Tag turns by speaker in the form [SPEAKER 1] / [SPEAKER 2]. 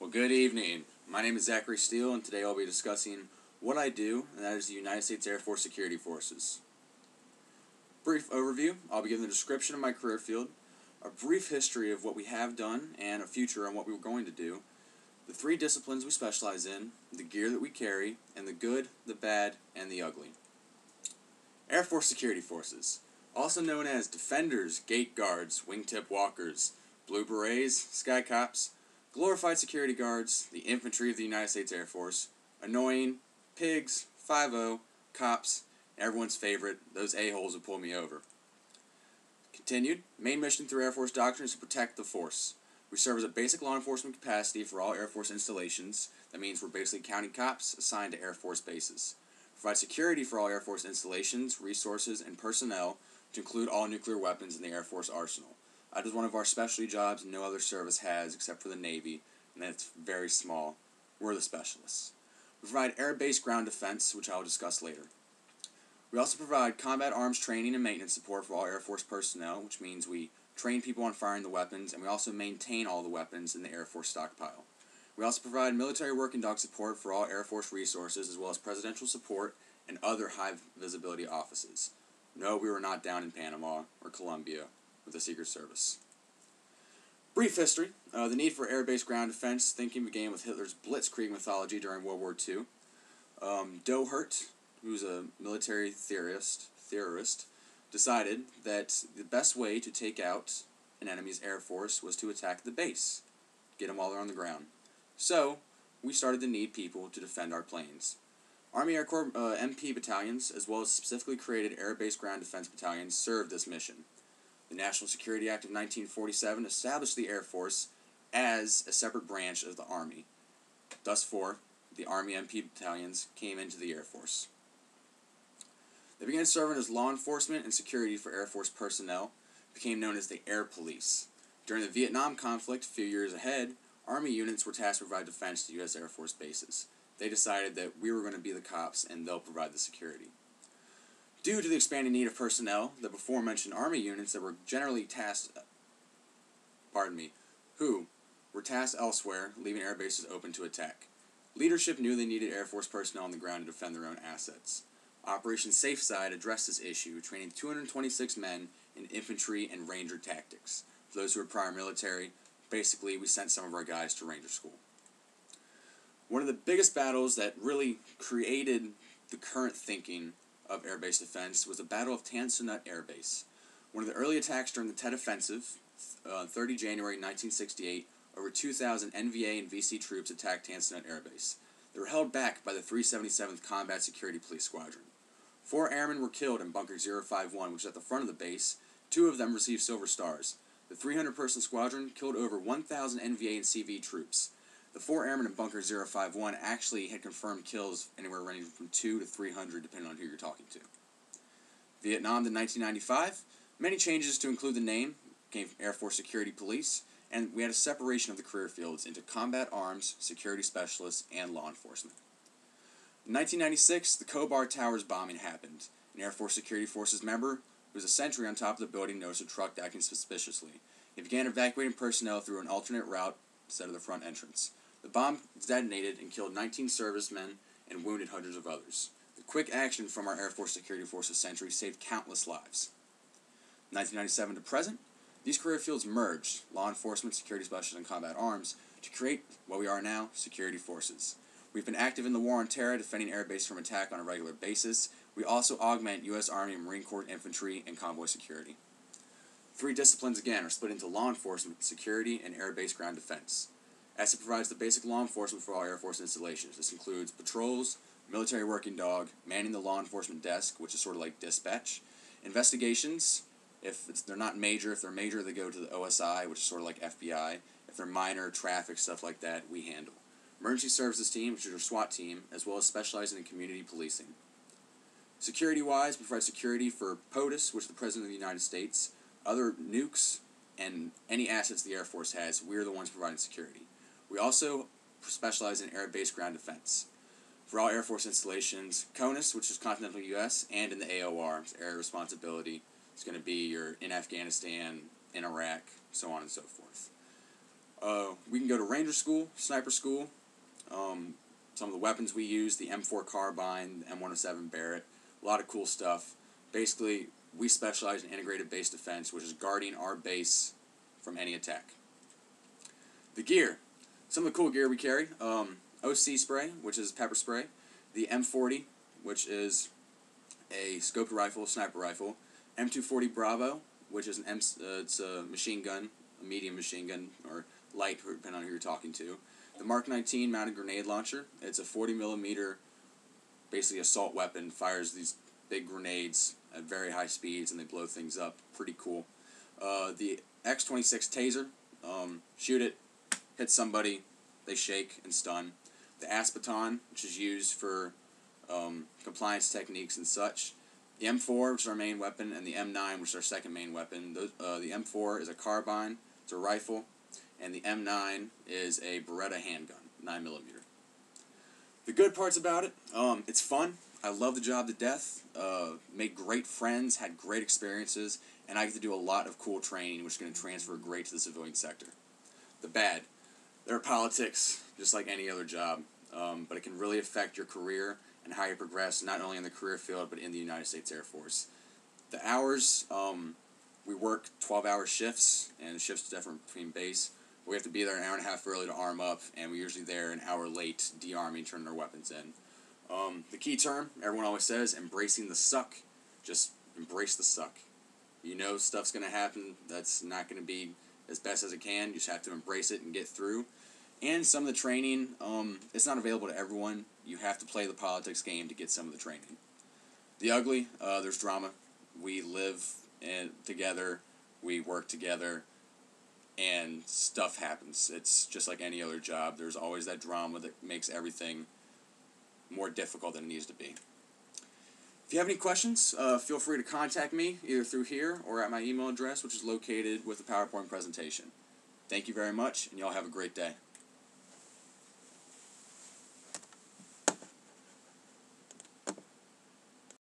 [SPEAKER 1] Well, good evening. My name is Zachary Steele, and today I'll be discussing what I do, and that is the United States Air Force Security Forces. Brief overview, I'll be giving the description of my career field, a brief history of what we have done, and a future on what we were going to do, the three disciplines we specialize in, the gear that we carry, and the good, the bad, and the ugly. Air Force Security Forces, also known as Defenders, Gate Guards, Wingtip Walkers, Blue Berets, Sky Cops, glorified security guards, the infantry of the United States Air Force, annoying, pigs, 5-0, cops, and everyone's favorite, those a-holes who pull me over. Continued, main mission through Air Force doctrine is to protect the force. We serve as a basic law enforcement capacity for all Air Force installations. That means we're basically county cops assigned to Air Force bases. Provide security for all Air Force installations, resources, and personnel to include all nuclear weapons in the Air Force arsenal. That is one of our specialty jobs no other service has except for the Navy, and that's very small. We're the specialists. We provide air-based ground defense, which I will discuss later. We also provide combat arms training and maintenance support for all Air Force personnel, which means we train people on firing the weapons, and we also maintain all the weapons in the Air Force stockpile. We also provide military working dog support for all Air Force resources, as well as presidential support and other high-visibility offices. No, we were not down in Panama or Colombia with the Secret Service. Brief history. The need for air-based ground defense thinking began with Hitler's Blitzkrieg mythology during World War II. Doherty, who's a military theorist, decided that the best way to take out an enemy's air force was to attack the base, get them while they're on the ground. So, we started to need people to defend our planes. Army Air Corps MP battalions, as well as specifically created air-based ground defense battalions, served this mission. The National Security Act of 1947 established the Air Force as a separate branch of the Army. Thus, the Army MP battalions came into the Air Force. They began serving as law enforcement and security for Air Force personnel, became known as the Air Police. During the Vietnam conflict, a few years ahead, Army units were tasked to provide defense to U.S. Air Force bases. They decided that we were going to be the cops and they'll provide the security. Due to the expanding need of personnel, the before-mentioned Army units that were generally tasked, who were tasked elsewhere, leaving air bases open to attack. Leadership knew they needed Air Force personnel on the ground to defend their own assets. Operation Safe Side addressed this issue, training 226 men in infantry and ranger tactics. For those who were prior military, basically we sent some of our guys to ranger school. One of the biggest battles that really created the current thinking of air-based defense was the Battle of Tan Son Nhut Air Base. One of the early attacks during the Tet Offensive, 30 January 1968, over 2,000 NVA and VC troops attacked Tan Son Nhut Air Base. They were held back by the 377th Combat Security Police Squadron. 4 airmen were killed in Bunker 051, which is at the front of the base. 2 of them received Silver Stars. The 300-person squadron killed over 1,000 NVA and CV troops. The 4 airmen in Bunker 051 actually had confirmed kills anywhere ranging from 2 to 300, depending on who you're talking to. Vietnam to 1995, many changes to include the name, came from Air Force Security Police, and we had a separation of the career fields into combat arms, security specialists, and law enforcement. In 1996, the Khobar Towers bombing happened. An Air Force Security Forces member, who was a sentry on top of the building, noticed a truck acting suspiciously. He began evacuating personnel through an alternate route instead of the front entrance. The bomb detonated and killed 19 servicemen and wounded hundreds of others. The quick action from our Air Force Security Forces sentry saved countless lives. 1997 to present, these career fields merged, law enforcement, security specialists, and combat arms, to create what we are now, security forces. We've been active in the war on terror, defending air base from attack on a regular basis. We also augment U.S. Army and Marine Corps infantry and convoy security. 3 disciplines, again, are split into law enforcement, security, and air-based ground defense. ASSET provides the basic law enforcement for all Air Force installations. This includes patrols, military working dog, manning the law enforcement desk, which is sort of like dispatch, investigations. If they're not major, if they're major, they go to the OSI, which is sort of like FBI. If they're minor, traffic, stuff like that, we handle. Emergency Services Team, which is our SWAT team, as well as specializing in community policing. Security-wise, we provide security for POTUS, which is the President of the United States, other nukes, and any assets the Air Force has. We're the ones providing security. We also specialize in air-based ground defense. For all Air Force installations, CONUS, which is continental U.S., and in the AOR, Air Responsibility. It's going to be in Afghanistan, in Iraq, so on and so forth. We can go to Ranger School, Sniper School. Some of the weapons we use, the M4 Carbine, the M107 Barrett, a lot of cool stuff. Basically, we specialize in integrated base defense, which is guarding our base from any attack. The gear. Some of the cool gear we carry, OC spray, which is pepper spray, the M40, which is a scoped rifle, sniper rifle, M240 Bravo, which is it's a machine gun, a medium machine gun, or light, depending on who you're talking to. The Mark 19 mounted grenade launcher. It's a 40mm, basically assault weapon, fires these big grenades at very high speeds, and they blow things up. Pretty cool. The X26 taser, shoot it, hit somebody, they shake and stun. The Aspeton, which is used for compliance techniques and such. The M4, which is our main weapon, and the M9, which is our second main weapon. The M4 is a carbine, it's a rifle, and the M9 is a Beretta handgun, 9mm. The good parts about it, it's fun. I love the job to death. Made great friends, had great experiences, and I get to do a lot of cool training, which is going to transfer great to the civilian sector. The bad, there are politics, just like any other job, but it can really affect your career and how you progress, not only in the career field, but in the United States Air Force. The hours, we work 12-hour shifts, and the shifts are different between base. We have to be there an hour and a half early to arm up, and we're usually there an hour late, de-arming, turning our weapons in. The key term, everyone always says, embracing the suck. Just embrace the suck. You know stuff's going to happen that's not going to be as best as it can. You just have to embrace it and get through. And some of the training, it's not available to everyone. You have to play the politics game to get some of the training. The ugly, there's drama. We live together, we work together, and stuff happens. It's just like any other job. There's always that drama that makes everything more difficult than it needs to be. If you have any questions, feel free to contact me either through here or at my email address, which is located with the PowerPoint presentation. Thank you very much, and y'all have a great day.